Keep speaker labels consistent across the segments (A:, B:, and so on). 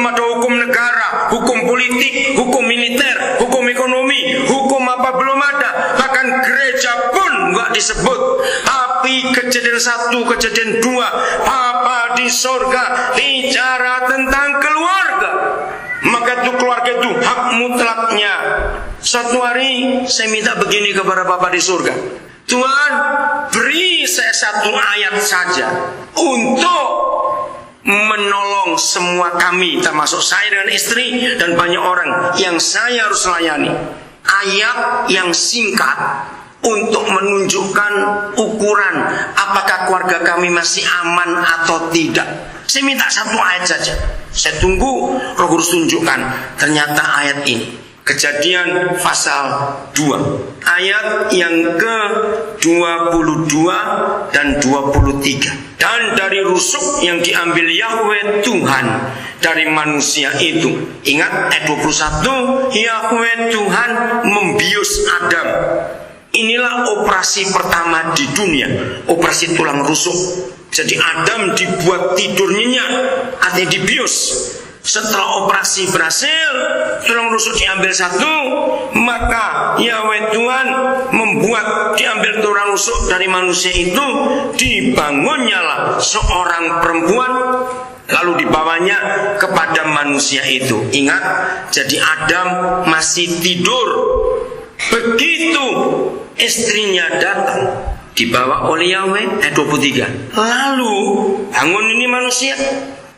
A: Belum ada hukum negara, hukum politik, hukum militer, hukum ekonomi, hukum apa belum ada. Bahkan gereja pun nggak disebut. Tapi kejadian 1, kejadian 2, Bapa di sorga bicara tentang keluarga. Maka itu keluarga itu hak mutlaknya. Suatu hari saya minta begini kepada Bapa di surga, Tuhan, beri saya satu ayat saja untuk menolong semua kami, termasuk saya dengan istri dan banyak orang yang saya harus layani. Ayat yang singkat untuk menunjukkan ukuran apakah keluarga kami masih aman atau tidak. Saya minta satu ayat saja. Saya tunggu Roh Kudus tunjukkan. Ternyata ayat ini, Kejadian pasal 2, ayat yang ke-22 dan 23. Dan dari rusuk yang diambil Yahweh Tuhan dari manusia itu. Ingat ayat 21, Yahweh Tuhan membius Adam. Inilah operasi pertama di dunia, operasi tulang rusuk. Jadi Adam dibuat tidur nyenyak, artinya dibius. Setelah operasi berhasil, tulang rusuk diambil satu, maka Yahweh Tuhan membuat diambil tulang rusuk dari manusia itu, dibangunnyalah seorang perempuan, lalu dibawanya kepada manusia itu. Ingat, jadi Adam masih tidur. Begitu istrinya datang, dibawa oleh Yahweh, ayat 23. Lalu bangun ini manusia.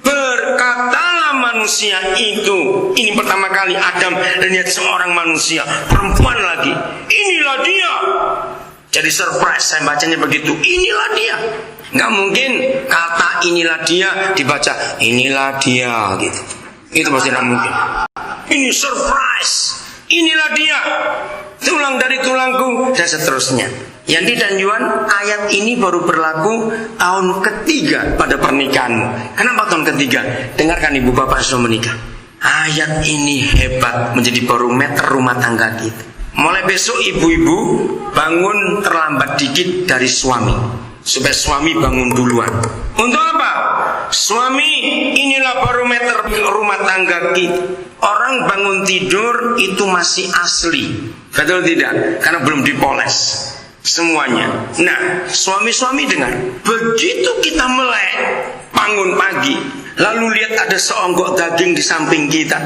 A: Berkatalah manusia itu, ini pertama kali Adam lihat seorang manusia, perempuan lagi. Inilah dia. Jadi surprise saya bacanya begitu. Inilah dia. Nggak mungkin kata inilah dia dibaca inilah dia gitu. Itu pasti nggak mungkin. Ini surprise. Inilah dia. Tulang dari tulangku dan seterusnya. Yandi dan Yuan, ayat ini baru berlaku tahun ketiga pada pernikahanmu. Kenapa tahun ketiga? Dengarkan ibu bapak sudah menikah. Ayat ini hebat, menjadi barometer rumah tangga kita. Mulai besok ibu-ibu bangun terlambat dikit dari suami, supaya suami bangun duluan. Untuk apa? Suami, inilah barometer rumah tangga kita. Orang bangun tidur itu masih asli, betul tidak? Karena belum dipoles semuanya. Nah, suami-suami dengar, begitu kita melek bangun pagi, lalu lihat ada seonggok daging di samping kita,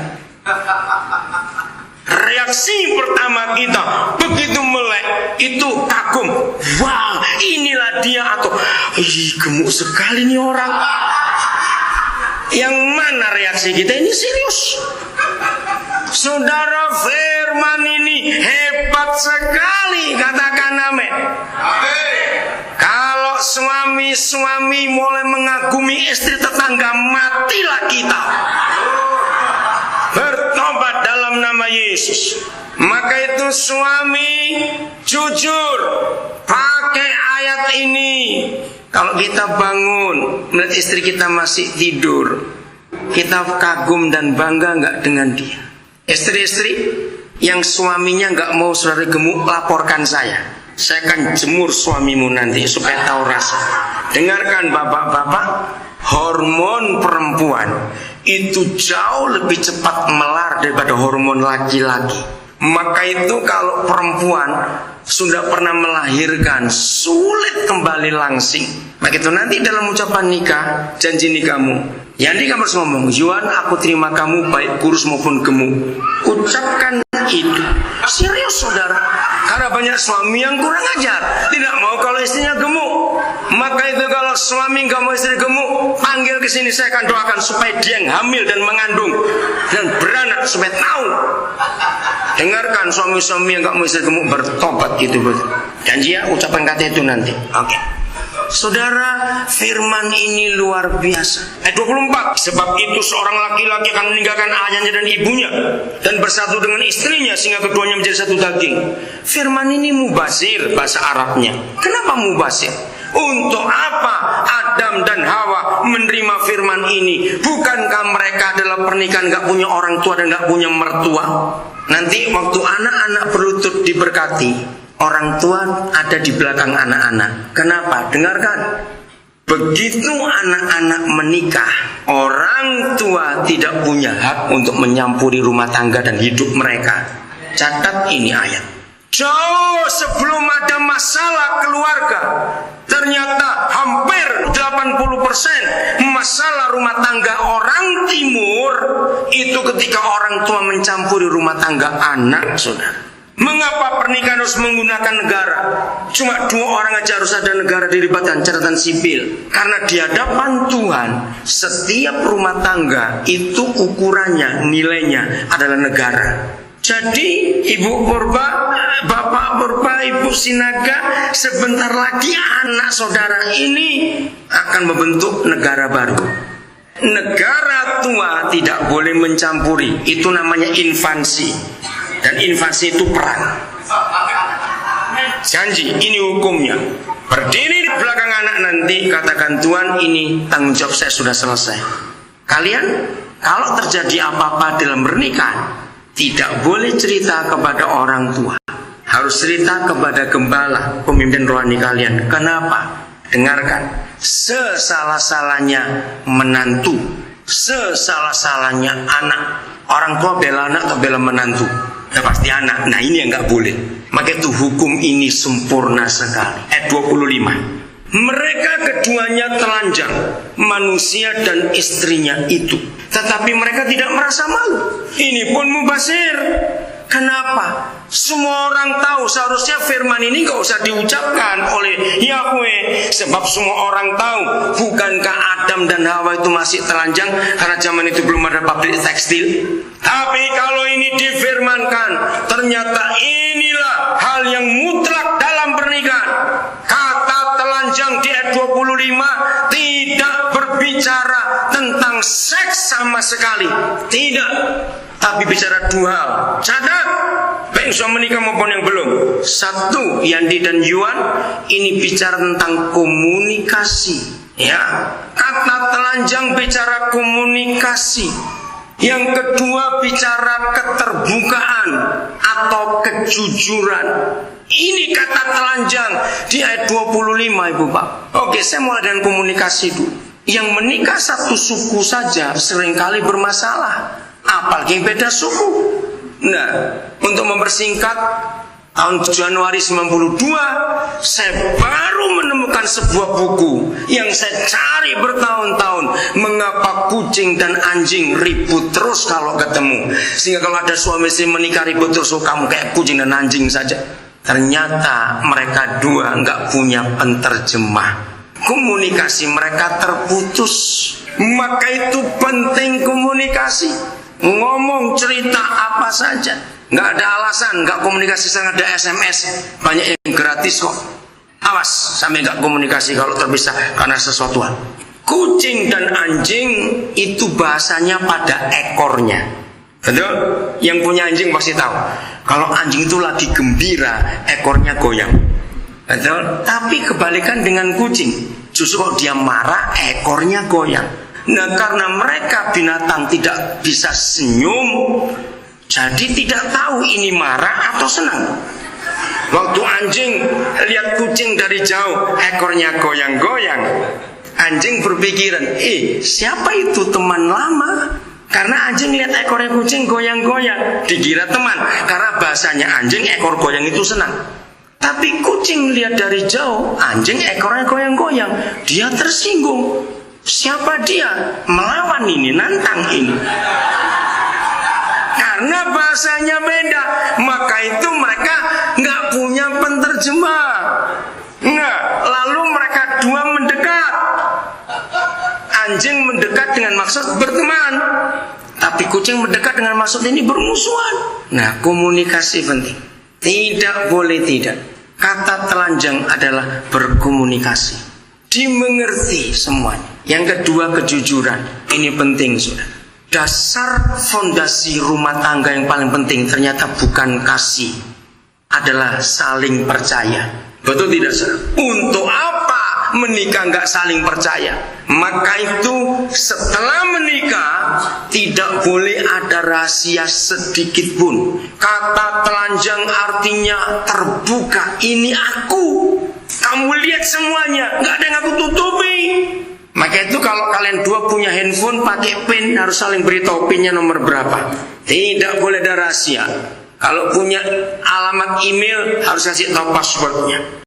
A: reaksi pertama kita begitu melek itu kagum. Wah, inilah dia, atau ih, gemuk sekali nih orang. Yang mana reaksi kita? Ini serius. Saudara, firman ini hebat sekali, katakan amin. Kalau suami-suami mulai mengagumi istri tetangga, matilah kita. Bertobat dalam nama Yesus. Maka itu suami jujur, pakai ayat ini. Kalau kita bangun melihat istri kita masih tidur, kita kagum dan bangga nggak dengan dia? Istri-istri yang suaminya nggak mau saudara gemuk, laporkan saya. Saya akan jemur suamimu nanti supaya tahu rasa. Dengarkan bapak-bapak, hormon perempuan itu jauh lebih cepat melar daripada hormon laki-laki. Maka itu kalau perempuan sudah pernah melahirkan, sulit kembali langsing. Maka itu nanti dalam ucapan nikah, janji nikahmu, Yandi kamu harus ngomong, Yuan, aku terima kamu baik kurus maupun gemuk. Ucapkan itu. Serius saudara. Karena banyak suami yang kurang ajar, tidak mau kalau istrinya gemuk. Maka itu kalau suami nggak mau istri gemuk, panggil ke sini, saya akan doakan supaya dia yang hamil dan mengandung dan beranak supaya tahu. Dengarkan suami-suami yang nggak mau istri gemuk bertobat gitu betul. Janji ya, ucapan kata itu nanti. Oke. Saudara, firman ini luar biasa. Ayat 24. Sebab itu seorang laki-laki akan meninggalkan ayahnya dan ibunya dan bersatu dengan istrinya sehingga keduanya menjadi satu daging. Firman ini mubazir bahasa Arabnya. Kenapa mubazir? Untuk apa Adam dan Hawa menerima firman ini? Bukankah mereka adalah pernikahan gak punya orang tua dan gak punya mertua? Nanti waktu anak-anak berlutut diberkati, orang tua ada di belakang anak-anak. Kenapa? Dengarkan. Begitu anak-anak menikah, orang tua tidak punya hak untuk menyampuri rumah tangga dan hidup mereka. Catat ini ayat. Jauh sebelum ada masalah keluarga, ternyata hampir 80% masalah rumah tangga orang timur itu ketika orang tua mencampuri rumah tangga anak, saudara. Mengapa pernikahan harus menggunakan negara? Cuma 2 orang aja harus ada negara dilibatkan catatan sipil. Karena di hadapan Tuhan, setiap rumah tangga itu ukurannya, nilainya adalah negara. Jadi Ibu Purba, Bapak Purba, Ibu Sinaga, sebentar lagi anak saudara ini akan membentuk negara baru. Negara tua tidak boleh mencampuri. Itu namanya invasi. Dan invasi itu perang. Janji, ini hukumnya. Berdiri di belakang anak nanti, katakan, Tuhan, ini tanggung jawab saya sudah selesai. Kalian kalau terjadi apa-apa dalam pernikahan, tidak boleh cerita kepada orang tua. Harus cerita kepada gembala, pemimpin rohani kalian. Kenapa? Dengarkan. Sesalah-salahnya menantu, sesalah-salahnya anak. Orang tua bela anak atau bela menantu? Ya pasti anak. Nah ini yang gak boleh. Maka itu hukum ini sempurna sekali. Ayat 25. Mereka keduanya telanjang, manusia dan istrinya itu, tetapi mereka tidak merasa malu. Ini pun mubasir. Kenapa? Semua orang tahu, seharusnya firman ini gak usah diucapkan oleh Yahweh. Sebab semua orang tahu, bukankah Adam dan Hawa itu masih telanjang karena zaman itu belum ada pabrik tekstil. Tapi kalau ini difirmankan, ternyata inilah hal yang mutlak dalam pernikahan. Kata telanjang di ayat 25 tidak berbicara tentang seks sama sekali. Tidak. Tapi bicara 2 hal. Catat, baik sudah menikah maupun yang belum. 1, Yandi dan Yuan, ini bicara tentang komunikasi. Ya, kata telanjang bicara komunikasi. Yang kedua bicara keterbukaan atau kejujuran. Ini kata telanjang di ayat 25, Ibu Pak. Oke, saya mulai dengan komunikasi dulu. Yang menikah satu suku saja seringkali bermasalah, apalagi beda suku. Nah, untuk mempersingkat, tahun Januari 92 saya baru menemukan sebuah buku yang saya cari bertahun-tahun. Mengapa kucing dan anjing ribut terus kalau ketemu, sehingga kalau ada suami istri menikah ribut terus, oh, kamu kayak kucing dan anjing saja. Ternyata mereka 2 nggak punya penterjemah. Komunikasi mereka terputus. Maka itu penting komunikasi. Ngomong cerita apa saja, nggak ada alasan nggak komunikasi. Sangat ada SMS, banyak yang gratis kok. Awas sampai nggak komunikasi kalau terpisah karena sesuatu hal. Kucing dan anjing itu bahasanya pada ekornya. Betul? Yang punya anjing pasti tahu. Kalau anjing itu lagi gembira, ekornya goyang. Betul? Tapi kebalikan dengan kucing, justru kalau dia marah, ekornya goyang. Nah, karena mereka binatang tidak bisa senyum, jadi tidak tahu ini marah atau senang. Waktu anjing lihat kucing dari jauh, ekornya goyang-goyang, anjing berpikiran, siapa itu teman lama? Karena anjing lihat ekornya kucing goyang-goyang, dikira teman. Karena bahasanya anjing, ekor goyang itu senang. Tapi kucing lihat dari jauh, anjing ekornya goyang-goyang, dia tersinggung. Siapa dia? Melawan ini, nantang ini. Karena bahasanya beda, maka itu mereka nggak punya penterjemah. Nggak. Lalu mereka 2 mendekat. Anjing mendekat dengan maksud berteman, tapi kucing mendekat dengan maksud ini bermusuhan. Nah, komunikasi penting. Tidak boleh tidak. Kata telanjang adalah berkomunikasi, dimengerti semuanya. Yang kedua, kejujuran. Ini penting, saudara. Dasar fondasi rumah tangga yang paling penting ternyata bukan kasih, adalah saling percaya. Betul tidak, saudara? Untuk apa menikah nggak saling percaya? Maka itu setelah menikah tidak boleh ada rahasia sedikit pun. Kata telanjang artinya terbuka. Ini aku. Kamu lihat semuanya, nggak ada yang aku tutupi. Maka itu kalau kalian dua punya handphone pakai PIN, harus saling beritahu PIN-nya nomor berapa. Tidak boleh ada rahasia. Kalau punya alamat email harus kasih tahu passwordnya.